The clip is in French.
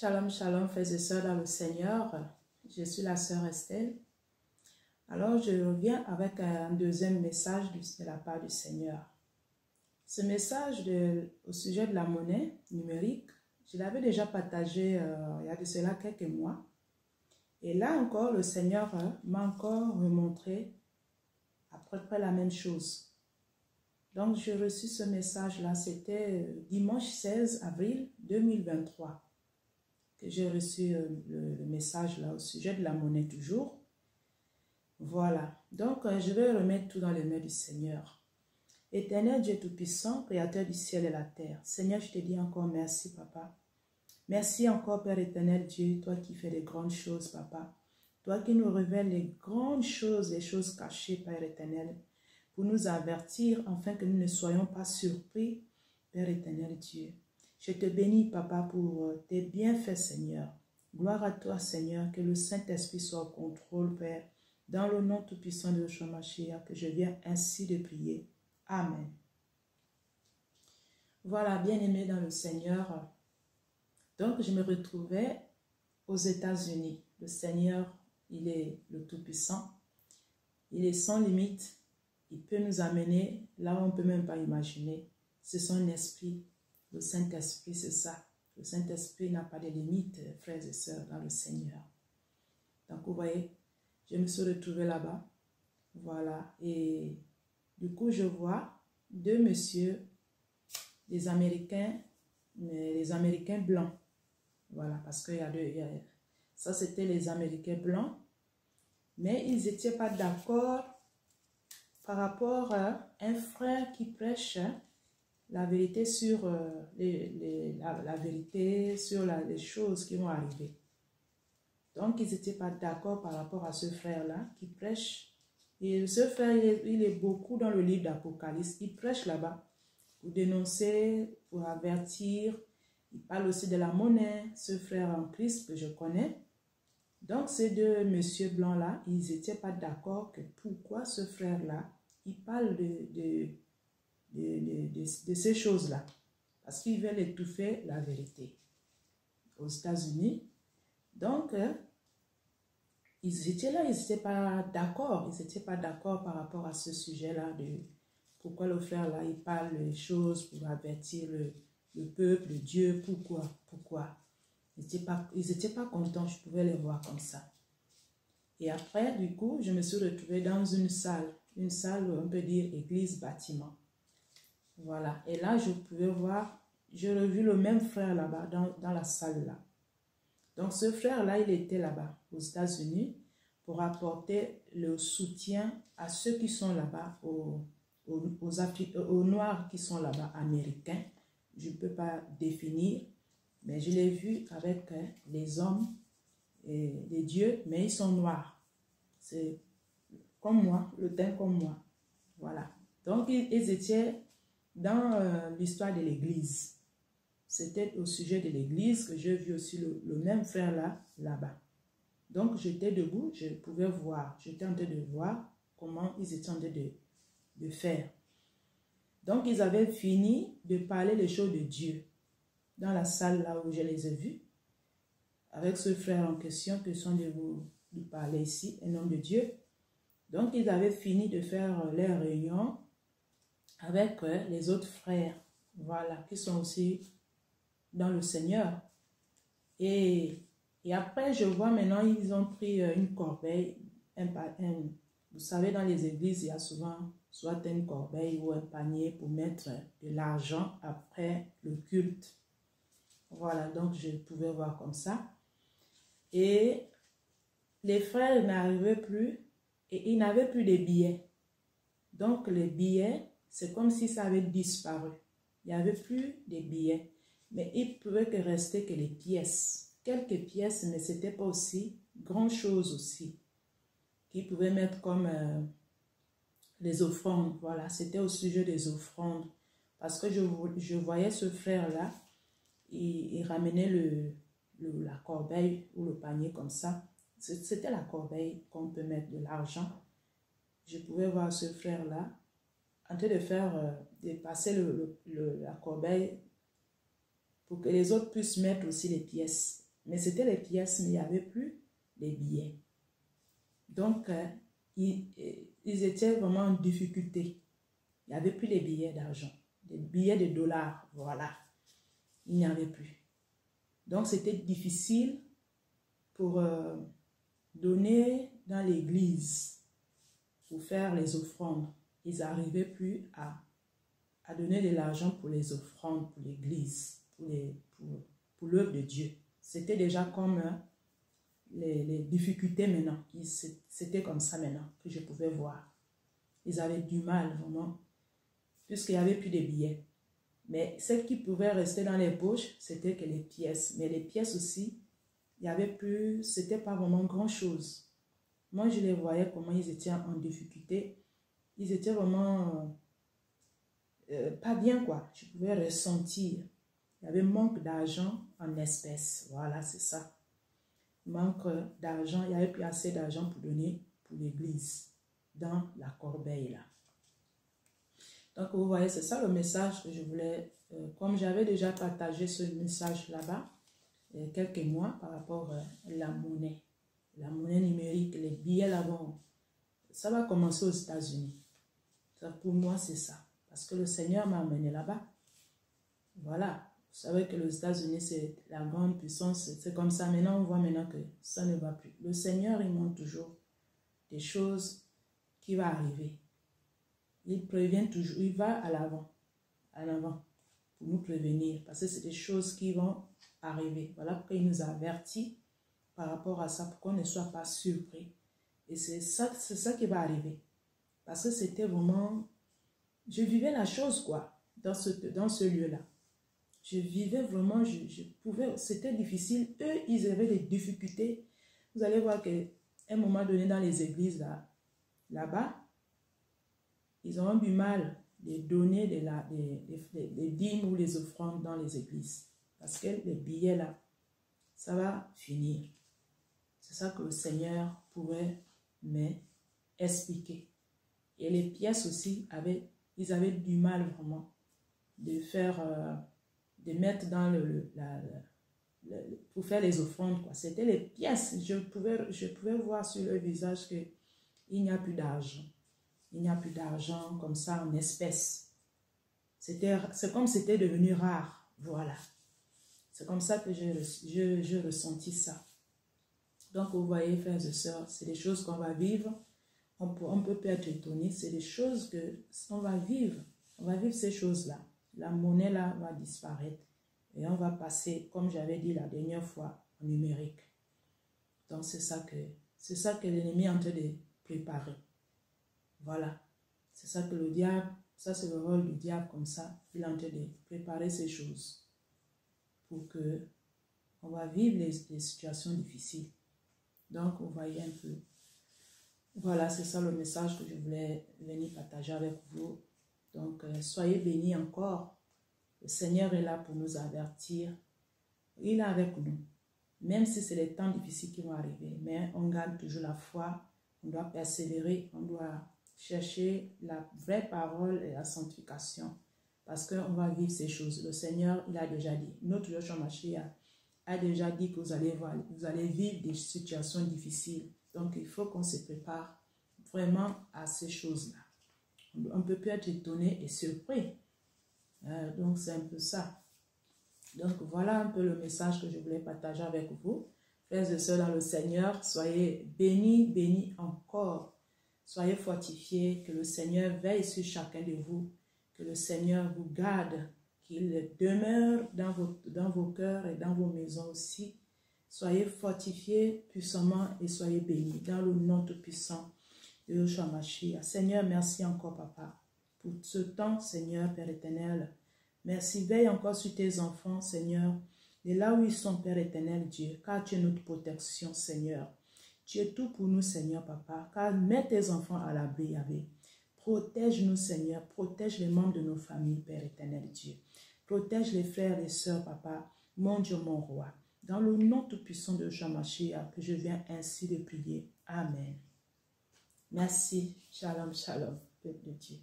Shalom, shalom, frères et sœurs dans le Seigneur. Je suis la sœur Estelle. Alors, je reviens avec un deuxième message de la part du Seigneur. Ce message au sujet de la monnaie numérique, je l'avais déjà partagé il y a de cela quelques mois. Et là encore, le Seigneur m'a encore remontré à peu près la même chose. Donc, j'ai reçu ce message-là, c'était dimanche 16 avril 2023. Que j'ai reçu le message là au sujet de la monnaie toujours. Voilà, donc je vais remettre tout dans les mains du Seigneur. Éternel Dieu Tout-Puissant, Créateur du ciel et la terre. Seigneur, je te dis encore merci, Papa. Merci encore, Père éternel Dieu, toi qui fais des grandes choses, Papa. Toi qui nous révèles les grandes choses, les choses cachées, Père éternel, pour nous avertir, afin que nous ne soyons pas surpris, Père éternel Dieu. Je te bénis, Papa, pour tes bienfaits, Seigneur. Gloire à toi, Seigneur, que le Saint-Esprit soit au contrôle, Père, dans le nom tout-puissant de Yeshua Mashiach, que je viens ainsi de prier. Amen. Voilà, bien-aimés dans le Seigneur. Donc, je me retrouvais aux États-Unis. Le Seigneur, il est le Tout-Puissant. Il est sans limite. Il peut nous amener là où on ne peut même pas imaginer. C'est son esprit. Le Saint-Esprit, c'est ça. Le Saint-Esprit n'a pas de limites, frères et sœurs, dans le Seigneur. Donc, vous voyez, je me suis retrouvée là-bas. Voilà. Et du coup, je vois deux messieurs, des Américains, mais les Américains blancs. Voilà, parce qu'il y a deux. Ça, c'était les Américains blancs. Mais ils n'étaient pas d'accord par rapport à un frère qui prêche la vérité sur la vérité sur les choses qui vont arriver. Donc, ils n'étaient pas d'accord par rapport à ce frère-là qui prêche. Et ce frère, il est beaucoup dans le livre d'Apocalypse. Il prêche là-bas pour dénoncer, pour avertir. Il parle aussi de la monnaie, ce frère en Christ que je connais. Donc, ces deux messieurs blancs-là, ils n'étaient pas d'accord que pourquoi ce frère-là, il parle de ces choses-là. Parce qu'ils veulent étouffer la vérité aux États-Unis. Donc, ils étaient là, ils n'étaient pas d'accord. Ils n'étaient pas d'accord par rapport à ce sujet-là de pourquoi le frère-là, il parle des choses pour avertir le peuple, Dieu, pourquoi. Ils n'étaient pas contents, je pouvais les voir comme ça. Et après, du coup, je me suis retrouvée dans une salle, on peut dire église, bâtiment. Voilà, et là, je pouvais voir, j'ai revu le même frère là-bas, dans la salle là. Donc, ce frère-là, il était là-bas, aux États-Unis, pour apporter le soutien à ceux qui sont là-bas, aux Noirs qui sont là-bas, américains. Je ne peux pas définir, mais je l'ai vu avec les hommes et les dieux, mais ils sont noirs. C'est comme moi, le teint comme moi. Voilà. Donc, ils étaient dans l'histoire de l'église. C'était au sujet de l'église que j'ai vu aussi le même frère là-bas. Donc, j'étais debout, je pouvais voir. J'étais en train de voir comment ils étaient en train de faire. Donc, ils avaient fini de parler les choses de Dieu dans la salle là où je les ai vus. Avec ce frère en question que sont de vous parler ici, un homme de Dieu. Donc, ils avaient fini de faire leur réunion avec les autres frères, voilà, qui sont aussi dans le Seigneur. Et après, je vois maintenant, ils ont pris une corbeille, vous savez, dans les églises, il y a souvent soit une corbeille ou un panier pour mettre de l'argent après le culte. Voilà, donc je pouvais voir comme ça. Et les frères n'arrivaient plus, et ils n'avaient plus de billets. Donc les billets, c'est comme si ça avait disparu. Il n'y avait plus de billets. Mais il ne pouvait que rester que les pièces. Quelques pièces, mais ce n'était pas aussi grand chose aussi. Qu'ils pouvaient mettre comme les offrandes. Voilà, c'était au sujet des offrandes. Parce que je voyais ce frère-là, il ramenait la corbeille ou le panier comme ça. C'était la corbeille qu'on peut mettre de l'argent. Je pouvais voir ce frère-là en train de passer la corbeille pour que les autres puissent mettre aussi les pièces. Mais c'était les pièces, mais il n'y avait plus les billets. Donc, ils étaient vraiment en difficulté. Il n'y avait plus les billets d'argent, les billets de dollars, voilà. Il n'y avait plus. Donc, c'était difficile pour donner dans l'église, pour faire les offrandes. Ils n'arrivaient plus à donner de l'argent pour les offrandes, pour l'église, pour l'œuvre de Dieu. C'était déjà comme les difficultés maintenant. C'était comme ça maintenant que je pouvais voir. Ils avaient du mal vraiment, puisqu'il n'y avait plus de billets. Mais ce qui pouvait rester dans les poches, c'était que les pièces. Mais les pièces aussi, il n'y avait plus, c'était pas vraiment grand-chose. Moi, je les voyais comment ils étaient en difficulté. Ils étaient vraiment pas bien, quoi. Je pouvais ressentir. Il y avait manque d'argent en espèces. Voilà, c'est ça. Manque d'argent. Il n'y avait plus assez d'argent pour donner pour l'église dans la corbeille, là. Donc, vous voyez, c'est ça le message que je voulais, comme j'avais déjà partagé ce message là-bas, il y a quelques mois, par rapport à la monnaie numérique, les billets là-bas, ça va commencer aux États-Unis. Pour moi, c'est ça. Parce que le Seigneur m'a amené là-bas. Voilà. Vous savez que les États-Unis, c'est la grande puissance. C'est comme ça. Maintenant, on voit maintenant que ça ne va plus. Le Seigneur, il montre toujours des choses qui vont arriver. Il prévient toujours, il va à l'avant, pour nous prévenir, parce que c'est des choses qui vont arriver. Voilà pourquoi il nous a avertis par rapport à ça, pour qu'on ne soit pas surpris. Et c'est ça qui va arriver. Parce que c'était vraiment, je vivais la chose, quoi, dans ce lieu-là. Je vivais vraiment, je pouvais, c'était difficile. Eux, ils avaient des difficultés. Vous allez voir qu'à un moment donné, dans les églises, là-bas, ils ont du mal de donner des dîmes ou les offrandes dans les églises. Parce que les billets là, ça va finir. C'est ça que le Seigneur pourrait m'expliquer. Et les pièces aussi, ils avaient du mal vraiment de faire, de mettre dans pour faire les offrandes, quoi. C'était les pièces. Je pouvais voir sur leur visage qu'il n'y a plus d'argent. Il n'y a plus d'argent comme ça en espèces. C'est comme c'était devenu rare. Voilà. C'est comme ça que j'ai ressenti ça. Donc, vous voyez, frères et sœurs, c'est des choses qu'on va vivre. On peut pas être étonné. C'est des choses qu'on va vivre. On va vivre ces choses-là. La monnaie là va disparaître. Et on va passer, comme j'avais dit la dernière fois, en numérique. Donc, c'est ça que l'ennemi est en train de préparer. Voilà, c'est ça que le diable, ça c'est le rôle du diable comme ça, il est en train de préparer ces choses pour que on va vivre les situations difficiles. Donc, vous voyez un peu. Voilà, c'est ça le message que je voulais venir partager avec vous. Donc, soyez bénis encore. Le Seigneur est là pour nous avertir. Il est avec nous. Même si c'est les temps difficiles qui vont arriver, mais on garde toujours la foi. On doit persévérer, on doit chercher la vraie parole et la sanctification, parce qu'on va vivre ces choses. Le Seigneur, il a déjà dit, notre Yeshua Mashiach a déjà dit que vous allez vivre des situations difficiles. Donc, il faut qu'on se prépare vraiment à ces choses-là. On ne peut plus être étonné et surpris. Donc, c'est un peu ça. Donc, voilà un peu le message que je voulais partager avec vous. Frères et sœurs dans le Seigneur, soyez bénis, bénis encore. Soyez fortifiés, que le Seigneur veille sur chacun de vous, que le Seigneur vous garde, qu'il demeure dans vos cœurs et dans vos maisons aussi. Soyez fortifiés puissamment et soyez bénis dans le nom tout puissant de Yeshua Mashiach. Seigneur, merci encore, Papa, pour ce temps, Seigneur, Père éternel. Merci, veille encore sur tes enfants, Seigneur, et là où ils sont, Père éternel, Dieu, car tu es notre protection, Seigneur. Tu es tout pour nous, Seigneur, Papa, car mets tes enfants à l'abri, Yahvé. Protège-nous, Seigneur, protège les membres de nos familles, Père éternel, Dieu. Protège les frères et sœurs, Papa, mon Dieu, mon roi. Dans le nom tout-puissant de Yeshua Mashiach, que je viens ainsi de prier. Amen. Merci. Shalom, shalom, peuple de Dieu.